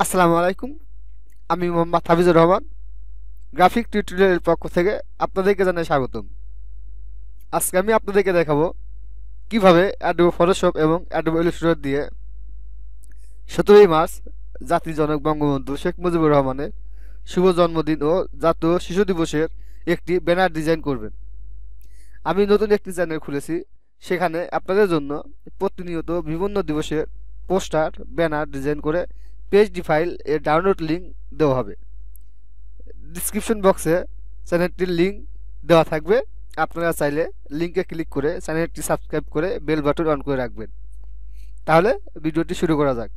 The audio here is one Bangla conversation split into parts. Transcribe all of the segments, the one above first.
আসসালামু আলাইকুম। আমি মোহাম্মদ হাফিজুর রহমান, গ্রাফিক টিউটোরিয়ালের পক্ষ থেকে আপনাদেরকে জানাই স্বাগতম। আজকে আমি আপনাদেরকে দেখাবো কিভাবে অ্যাডোবে ফটোশপ এবং অ্যাডোবে ইলাস্ট্রেটর দিয়ে 17ই মার্চ জাতির জনক বঙ্গবন্ধু শেখ মুজিবুর রহমানের শুভ জন্মদিন ও জাতীয় শিশু দিবসের একটি ব্যানার ডিজাইন করবেন। আমি নতুন একটি চ্যানেল খুলেছি, সেখানে আপনাদের জন্য প্রতিনিয়ত বিভিন্ন দিবসের পোস্টার, ব্যানার ডিজাইন করে পিএইচডি ফাইল এর ডাউনলোড লিঙ্ক দেওয়া হবে। ডিসক্রিপশন বক্সে চ্যানেলটির লিঙ্ক দেওয়া থাকবে। আপনারা চাইলে লিঙ্কে ক্লিক করে চ্যানেলটি সাবস্ক্রাইব করে বেল বাটন অন করে রাখবেন। তাহলে ভিডিওটি শুরু করা যাক।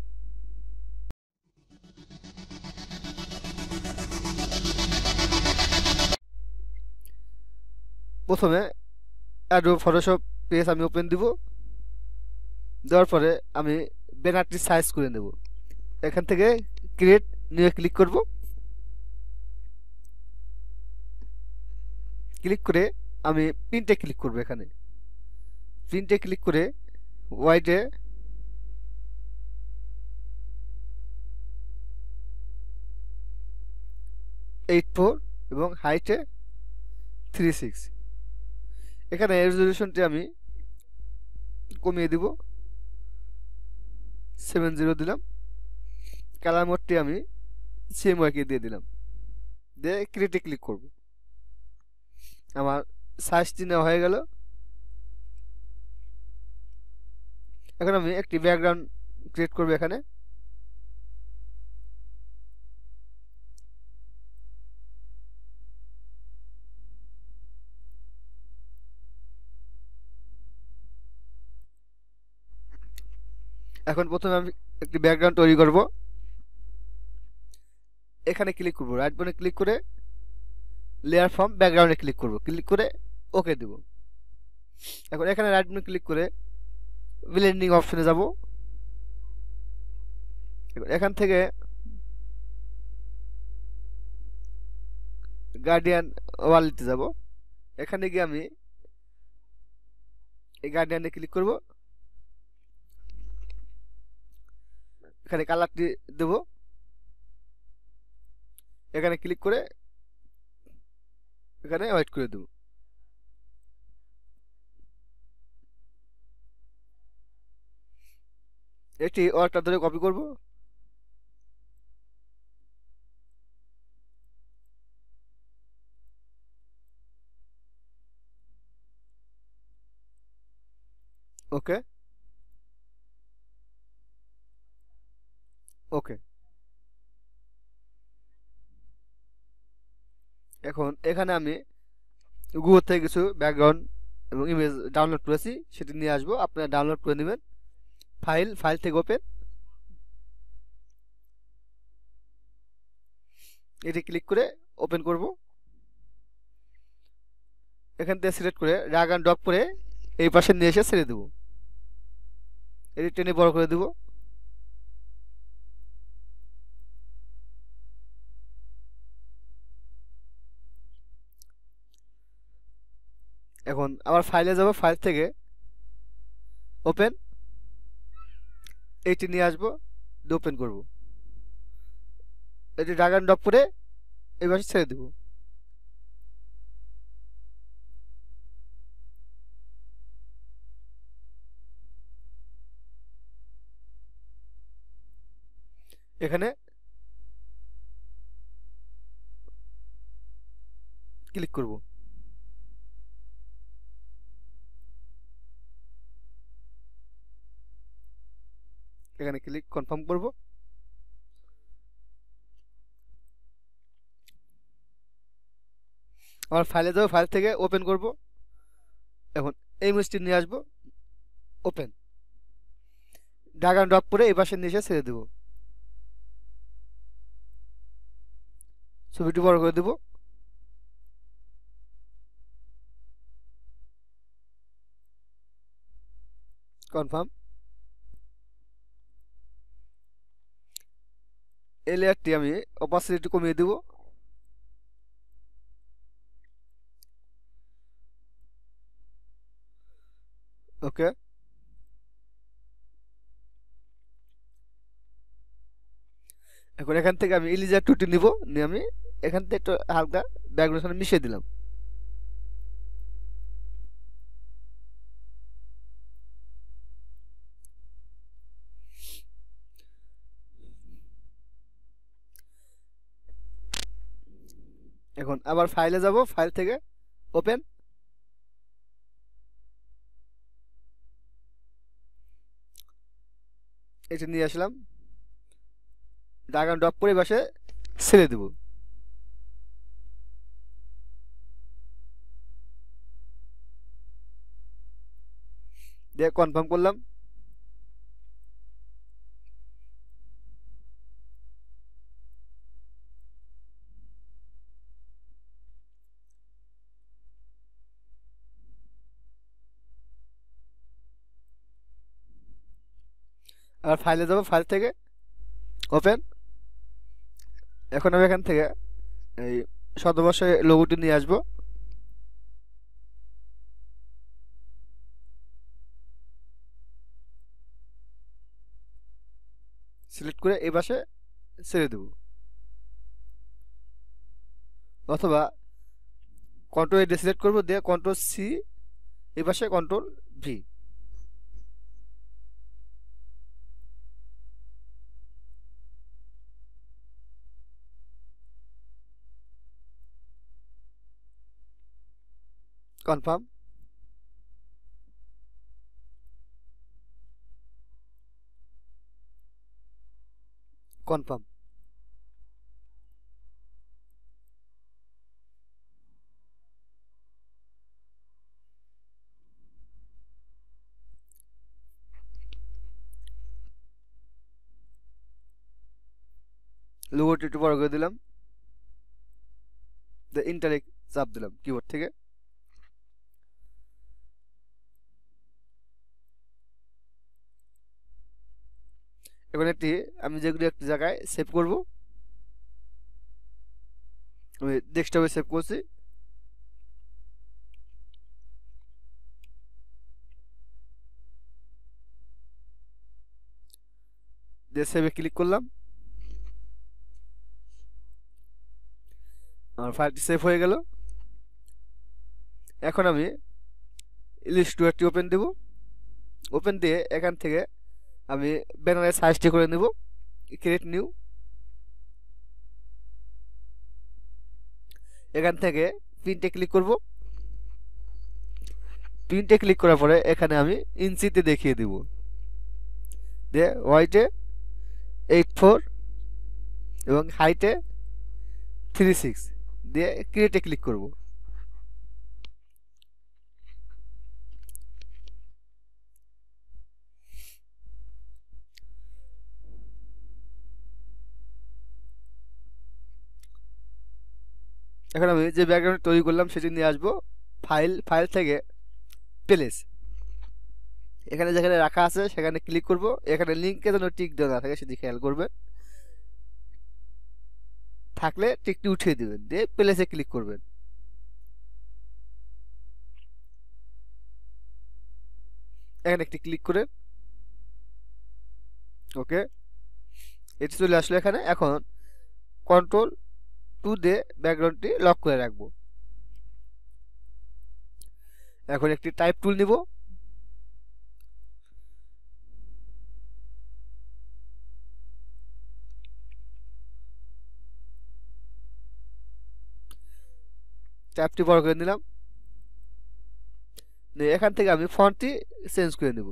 প্রথমে অ্যাডোবে ফটোশপ পেজ আমি ওপেন দিব। দেওয়ার পরে আমি ব্যানারটি সাইজ করে নেব। এখান থেকে ক্রিয়েট নিয়ে ক্লিক করব। ক্লিক করে আমি প্রিন্টে ক্লিক করব। এখানে প্রিন্টে ক্লিক করে ওয়াইডে 84 এবং হাইটে 36। এখানে রেজলিউশনটি আমি কমিয়ে দিব, 70 দিলাম। কালার মোডটি আমি সেম ওয়াইকে দিয়ে দিলাম, দিয়ে ক্রিয়েটে ক্লিক করব। আমার সাইজটি নেওয়া হয়ে গেল। এখন আমি একটি ব্যাকগ্রাউন্ড ক্রিয়েট করব। এখানে এখন প্রথমে আমি একটি ব্যাকগ্রাউন্ড তৈরি করব। এখানে ক্লিক করব, রাইট বাটনে ক্লিক করে লেয়ার ফ্রম ব্যাকগ্রাউন্ডে ক্লিক করব। ক্লিক করে ওকে দেব। এখন এখানে রাইট বাটনে ক্লিক করে ব্লেন্ডিং অপশনে যাব। এখান থেকে গার্ডিয়ান ওয়ালিতে যাব। এখানে গিয়ে আমি এই গার্ডিয়ানে ক্লিক করব। এখানে কালারটি দেব। এখানে ক্লিক করে এখানে হোয়াইট করে দেব। এটি অর্ডার ধরে কপি করব। ওকে ওকে। এখন এখানে আমি গুগল থেকে কিছু ব্যাকগ্রাউন্ড এবং ইমেজ ডাউনলোড করেছি, সেটি নিয়ে আসবো। আপনারা ডাউনলোড করে নেবেন। ফাইল থেকে ওপেন, এটি ক্লিক করে ওপেন করব। এখান থেকে সিলেক্ট করে ড্র্যাগ অ্যান্ড ড্রপ করে এই পাশে নিয়ে এসে ছেড়ে দেব। এটি টেনে বড় করে দেব। এখন আবার ফাইলে যাব, ফাইল থেকে ওপেন, এইটি নিয়ে আসবো, ওপেন করব। এটি ড্র্যাগ অ্যান্ড ড্রপ করে এই পাশে ছেড়ে দেব। এখানে ক্লিক করব। এখানে ক্লিক কনফার্ম করব। আবার ফাইলে যাব, ফাইল থেকে ওপেন করব। এখন এই ইমেজটি নিয়ে আসবো, ওপেন, ড্র্যাগ অ্যান্ড ড্রপ করে এই পাশে নিয়ে এসে ছেড়ে দেব। ছবিটি বড় করে দেব। কনফার্ম। এই লেয়ারটি আমি অপাসিটি কমিয়ে দেব। ওকে। এখন এখান থেকে আমি ইলিজার টুটি নিব, নিয়ে আমি এখান থেকে একটু হালকা ব্যাকগ্রাউন্ডের সাথে মিশিয়ে দিলাম। এখন আবার ফাইলে যাব, ফাইল থেকে ওপেন, এটা নিয়ে আসলাম, ড্রাগ অ্যান্ড ড্রপ করে পাশে ছেড়ে দেব। দিয়ে কনফার্ম করলাম। আবার ফাইলে যাব, ফাইল থেকে ওপেন। এখন আমি এখান থেকে এই শতবর্ষের লোগোটি নিয়ে আসবো, সিলেক্ট করে এই পাশে ছেড়ে দেব, অথবা কন্ট্রোল এ সিলেক্ট করবো, দিয়ে কন্ট্রোল সি, এই পাশে কন্ট্রোল ভি। Confirm, confirm. লোগোটি একটু বড় করে দিলাম, ইন্টারে চাপ দিলাম কিবোর্ড থেকে। এখন আমি যেগুলো একটি জায়গায় সেভ করব, আমি ডেস্কটপে সেভ করছি। দিয়ে সেভে ক্লিক করলাম, আমার ফাইলটি সেভ হয়ে গেল। এখন আমি ইলিস্ট্রেটরটি ওপেন দেব, ওপেন দিয়ে এখান থেকে আমি ব্যানারের সাইজটি করে নেব, ক্রিয়েট নিউ। এখান থেকে প্রিন্টে ক্লিক করব, প্রিন্টে ক্লিক করার পরে এখানে আমি ইঞ্চিতে দেখিয়ে দিব, দিয়ে হোয়াইটে 84 এবং হাইটে 36 দিয়ে ক্রিয়েটে ক্লিক করব। এখন আমি যে ব্যাকগ্রাউন্ড তৈরি করলাম সেটি নিয়ে আসবো, ফাইল, ফাইল থেকে প্লেস, এখানে যেখানে রাখা আছে সেখানে ক্লিক করব। এখানে লিঙ্কে যেন টিক দেওয়া না থাকে সেটি খেয়াল করবেন, থাকলে টিকটি উঠিয়ে দিবেন, দিয়ে প্লেসে ক্লিক করবেন। এখানে একটি ক্লিক করে ওকে, এটি চলে আসলো এখানে। এখন কন্ট্রোল টু দিয়ে ব্যাকগ্রাউন্ডটি লক করে রাখবো। এখন একটি টাইপ টুল নিব, ট্যাবটি বড় করে নিলাম, এখান থেকে আমি ফন্টটি চেঞ্জ করে নেব।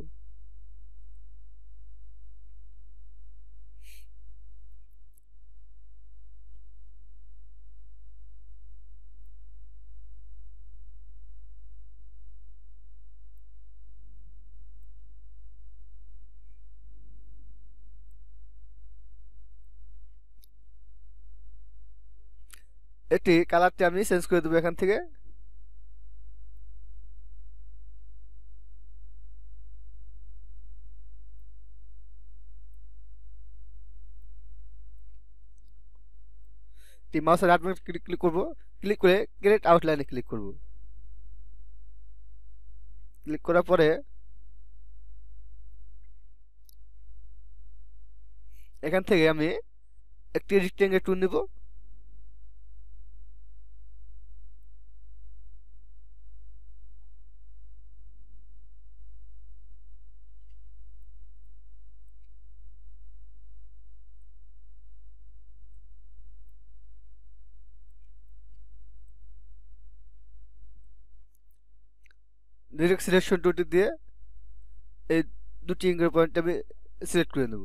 এটি কালারটি আমি চেঞ্জ করে দেবো এখান থেকে। মাউসের রাইট বাটন ক্লিক করব, ক্লিক করে ক্রিয়েট আউটলাইনে ক্লিক করব। ক্লিক করার পরে এখান থেকে আমি একটি রেক্টেঙ্গেল টুল নিব, ডিরেক্ট সিলেকশন টুলটি দিয়ে এই দুটি অ্যাঙ্গেল পয়েন্ট আমি সিলেক্ট করে নেব।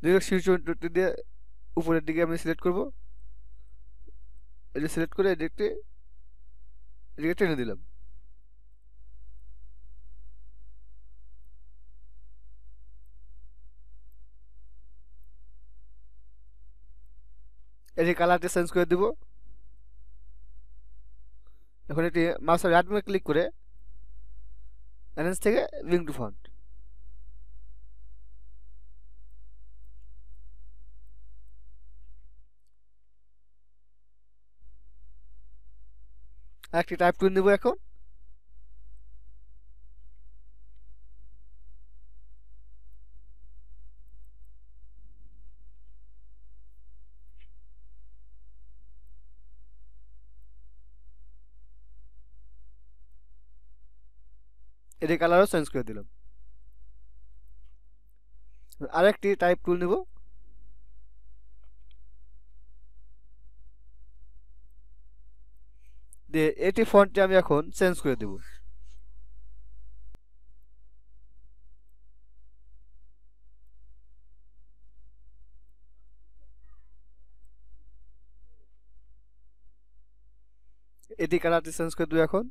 ডিরেক্ট সিলেকশন টুলটি দিয়ে উপরের দিকে আমি সিলেক্ট করব, এটা সিলেক্ট করে এদিকে টেনে দিলাম। এটি কালারটি চেঞ্জ করে দিব। এখন এটি মাউসের রাইট বাটনে ক্লিক করে অ্যারেঞ্জ থেকে ব্রিং টু ফন্ট, একটি টাইপ টুল নিব। এখন এটি কালারও চেঞ্জ করে দিলাম। আরেকটি টাইপ টুল নিব, দিয়ে এটি ফন্টটি আমি এখন চেঞ্জ করে দেব। এটি কালারটি চেঞ্জ করে দেব। এখন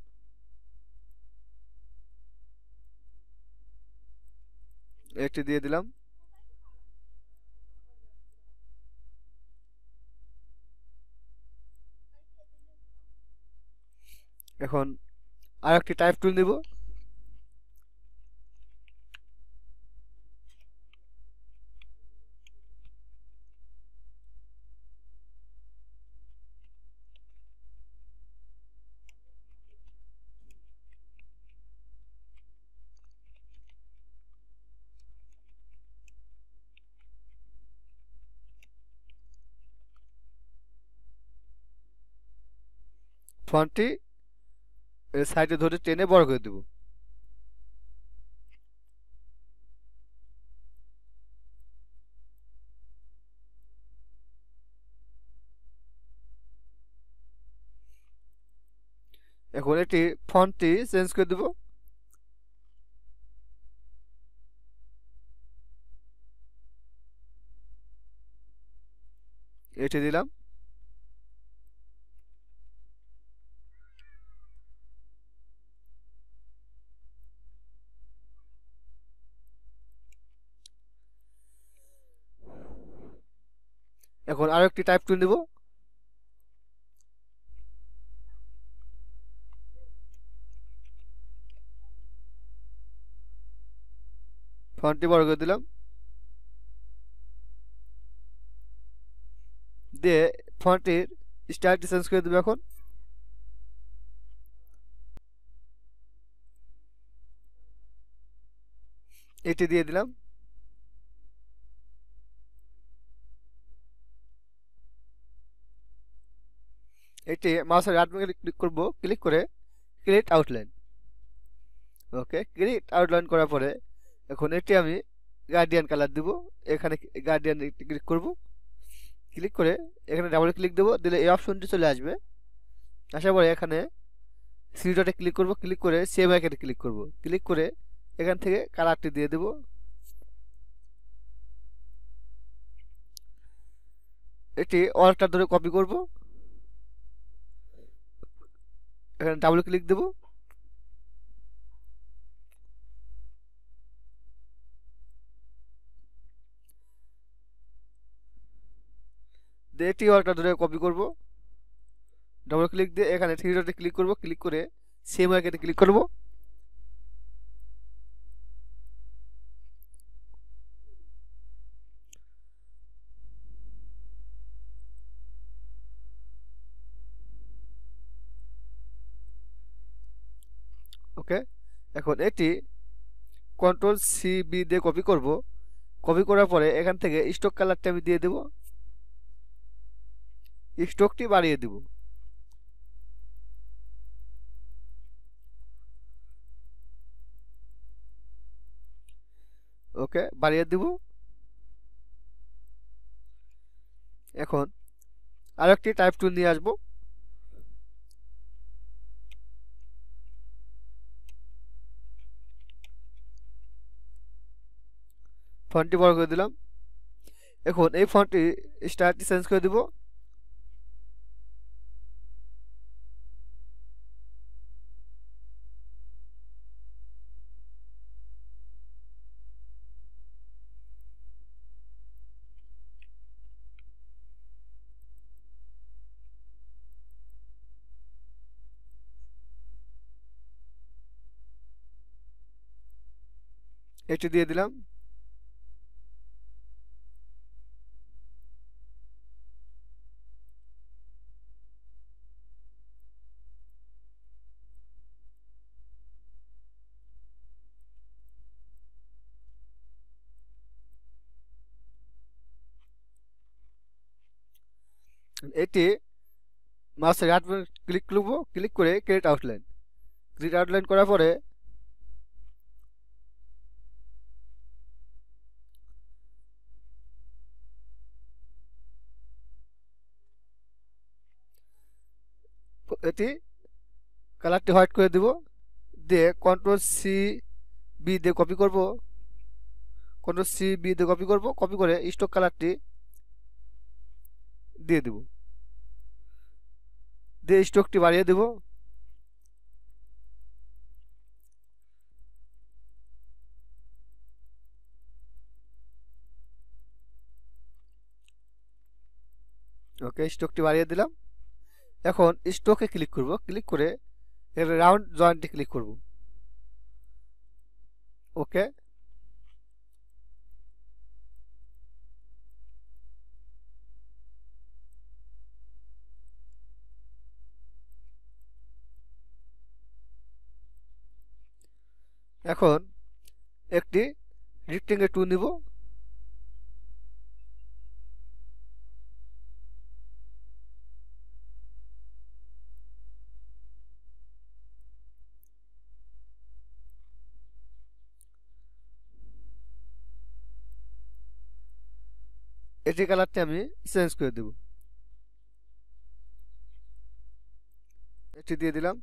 একটি দিয়ে দিলাম। এখন আরেকটি টাইপ টুল নিব, ফন্টটি সাইডে ধরে টেনে বড় করে দেব। এখন এটি ফন্টটি চেঞ্জ করে দেব। এটি দিলাম। এখন আরেকটি টাইপ টুল নিব, ফন্টটি বড় করে দিলাম, দিয়ে ফন্টটির স্টাইলটি চেঞ্জ করে দেব। এখন এটি দিয়ে দিলাম। এটি মাউসের রাইট বাটনে ক্লিক করব, ক্লিক করে ক্রিয়েট আউটলাইন। ওকে, ক্রিয়েট আউটলাইন করার পরে এখন এটি আমি গার্ডিয়ান কালার দিব। এখানে গার্ডিয়ান ক্লিক করব, ক্লিক করে এখানে ডাবল ক্লিক দেবো, দিলে এই অপশনটি চলে আসবে। আসার পরে এখানে থ্রি ডটে ক্লিক করব, ক্লিক করে সেভ আইকনে ক্লিক করব, ক্লিক করে এখান থেকে কালারটি দিয়ে দেব। এটি অল্টার ধরে কপি করব, এখানে ডাবল ক্লিক দেব, দিয়ে এটি অল্টার ধরে কপি করব, ডাবল ক্লিক দিয়ে এখানে থ্রি ডটে ক্লিক করব, ক্লিক করে সেভ আইকনে ক্লিক করব। ওকে, এখন এটি কন্ট্রোল সি বি দিয়ে কপি করব। কপি করার পরে এখান থেকে স্ট্রোক কালারটা আমি দিয়ে দেব, স্ট্রোকটি বাড়িয়ে দেব। ওকে, বাড়িয়ে দিব। এখন আরেকটি টাইপ টুল নিয়ে আসবো। ফন্টটি বড় করে দিলাম। এখন এই ফন্টটি স্টাইলটি চেঞ্জ করে দিব। এটি দিয়ে দিলাম। এটি মাউসের রাইট বাটন ক্লিক করব, ক্লিক করে ক্রিয়েট আউটলাইন। ক্রিয়েট আউটলাইন করার পরে এটি কালারটি হোয়াইট করে দিব, দিয়ে কন্ট্রোল সি বি দিয়ে কপি করব। কন্ট্রোল সি বি দিয়ে কপি করব, কপি করে স্ট্রোক কালারটি দিয়ে দেব, দিয়ে স্ট্রোকটি বাড়িয়ে দেব। ওকে, স্ট্রোকটি বাড়িয়ে দিলাম। এখন স্ট্রোকে ক্লিক করব, ক্লিক করে এর রাউন্ড জয়েন্টে ক্লিক করব। ওকে, এখন একটি রেক্টেঙ্গেল টুল নিব। এটি কালারটি আমি চেঞ্জ করে দেব, এটি দিয়ে দিলাম।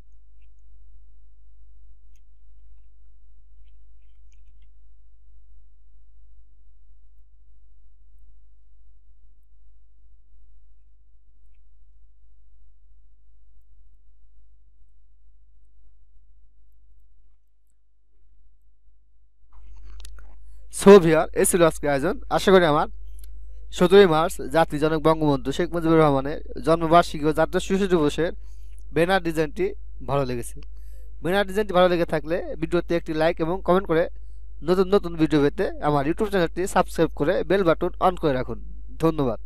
সো ভিউয়ার, এই ছিল আজকে আয়োজন। আশা করি আমার 17ই মার্চ জাতির জনক বঙ্গবন্ধু শেখ মুজিবুর রহমানের জন্মবার্ষিকী ও জাতীয় শিশু দিবসের ব্যানার ডিজাইনটি ভালো লেগেছে। ব্যানার ডিজাইনটি ভালো লেগে থাকলে ভিডিওতে একটি লাইক এবং কমেন্ট করে নতুন নতুন ভিডিও পেতে আমার ইউটিউব চ্যানেলটি সাবস্ক্রাইব করে বেল বাটন অন করে রাখুন। ধন্যবাদ।